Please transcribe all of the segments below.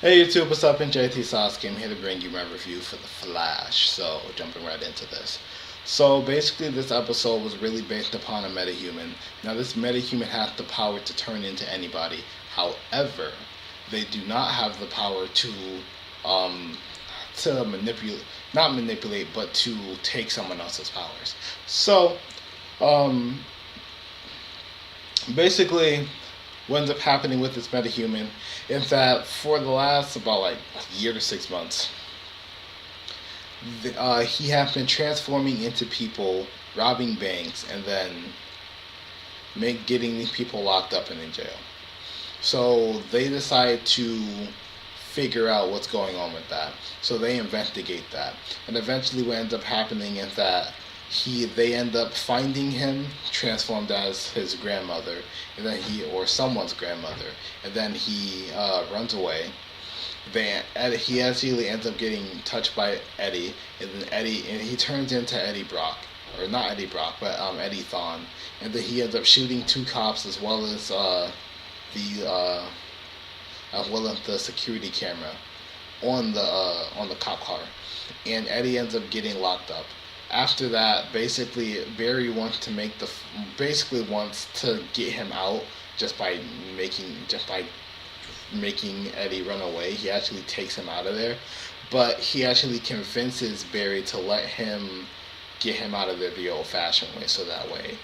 Hey YouTube, what's up? And JT Sasuke. I'm here to bring you my review for The Flash. So, jumping right into this. So, basically, this episode was really based upon a metahuman. Now, this metahuman has the power to turn into anybody. However, they do not have the power um, to manipulate, not manipulate, but to take someone else's powers. So, um, basically, what ends up happening with this metahuman is that for the last about like year to 6 months, he has been transforming into people, robbing banks, and then getting these people locked up and in jail. So they decide to figure out what's going on with that. So they investigate that, and eventually, what ends up happening is that they end up finding him transformed as his grandmother, and then or someone's grandmother, and then he runs away. He actually ends up getting touched by Eddie, and then he turns into Eddie Brock, or not Eddie Brock, but Eddie Thawne, and then he ends up shooting two cops the as well as the security camera on the cop car, and Eddie ends up getting locked up. After that, basically Barry wants to get him out just by making Eddie run away. He actually takes him out of there, but he actually convinces Barry to let him get him out of there the old-fashioned way, so that way,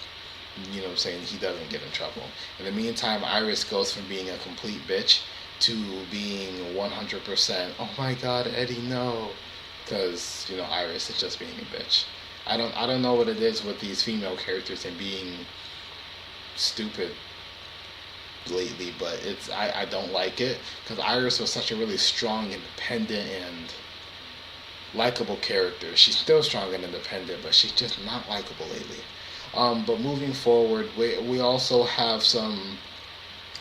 you know what I'm saying, he doesn't get in trouble. In the meantime, Iris goes from being a complete bitch to being 100%, oh my god, Eddie, no. Because, Iris is just being a bitch. I don't know what it is with these female characters and being stupid lately, but I don't like it, because Iris was such a really strong, independent, and likable character. She's still strong and independent, but she's just not likable lately. But moving forward, we also have some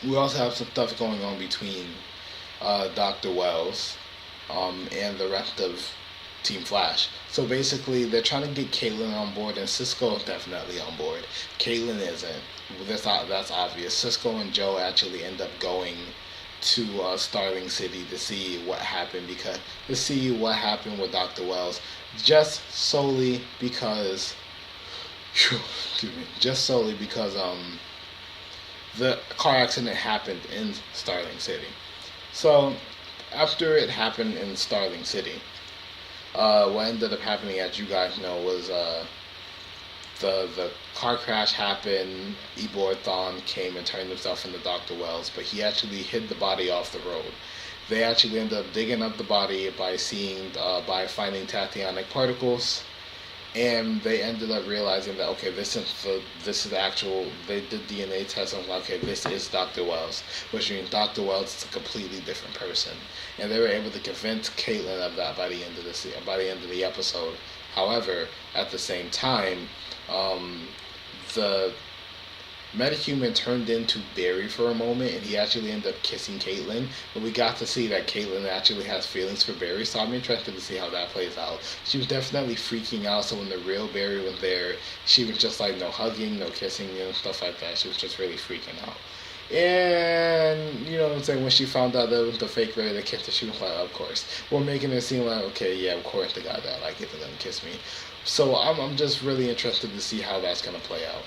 stuff going on between Dr. Wells and the rest of Team Flash. So basically, they're trying to get Caitlin on board, and Cisco is definitely on board. Caitlin isn't. That's obvious. Cisco and Joe actually end up going to Starling City to see what happened with Dr. Wells, just solely because, the car accident happened in Starling City. So after it happened in Starling City, what ended up happening, as you guys know, was the car crash happened. Eobard Thawne came and turned himself into Dr. Wells, but he actually hid the body off the road. They actually ended up digging up the body by finding tachyonic particles, and they ended up realizing that, okay, this is actual. They did DNA tests and like, okay, this is Dr. Wells, which means Dr. Wells is a completely different person, and they were able to convince Caitlin of that by the end of the episode. However, at the same time, the metahuman turned into Barry for a moment, and he actually ended up kissing Caitlin. But we got to see that Caitlin actually has feelings for Barry, so I'm interested to see how that plays out. She was definitely freaking out, so when the real Barry was there, she was just like, no hugging, no kissing, stuff like that. She was just really freaking out. And, you know what I'm saying, when she found out that it was the fake Barry that kissed her, she was like, of course. We're making it seem like, okay, yeah, of course the guy that I like it to kiss me. So I'm just really interested to see how that's going to play out.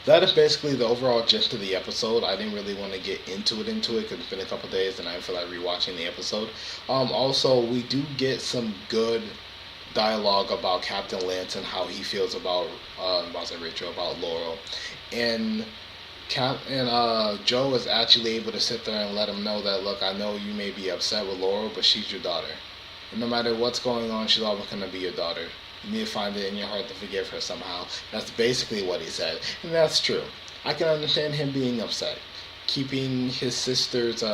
That is basically the overall gist of the episode. I didn't really want to get into it because it's been a couple days and I feel like rewatching the episode. Also, we do get some good dialogue about Captain Lance and how he feels about Laurel, and Joe is actually able to sit there and let him know that, look, I know you may be upset with Laurel, but she's your daughter, and no matter what's going on, she's always gonna be your daughter. You need to find it in your heart to forgive her somehow. That's basically what he said, and that's true. I can understand him being upset, keeping his sister's,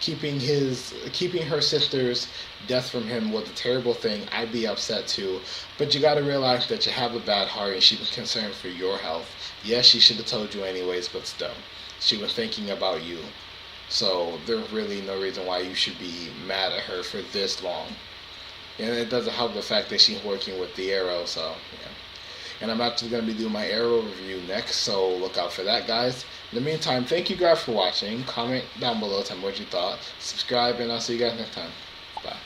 keeping her sister's death from him was a terrible thing. I'd be upset too, but you got to realize that you have a bad heart, and she was concerned for your health. Yes, she should have told you anyways, but still, she was thinking about you. So there's really no reason why you should be mad at her for this long. And it doesn't help the fact that she's working with the Arrow, so yeah. And I'm actually going to be doing my Arrow review next, so look out for that, guys. In the meantime, thank you guys for watching. Comment down below, tell me what you thought. Subscribe, and I'll see you guys next time. Bye.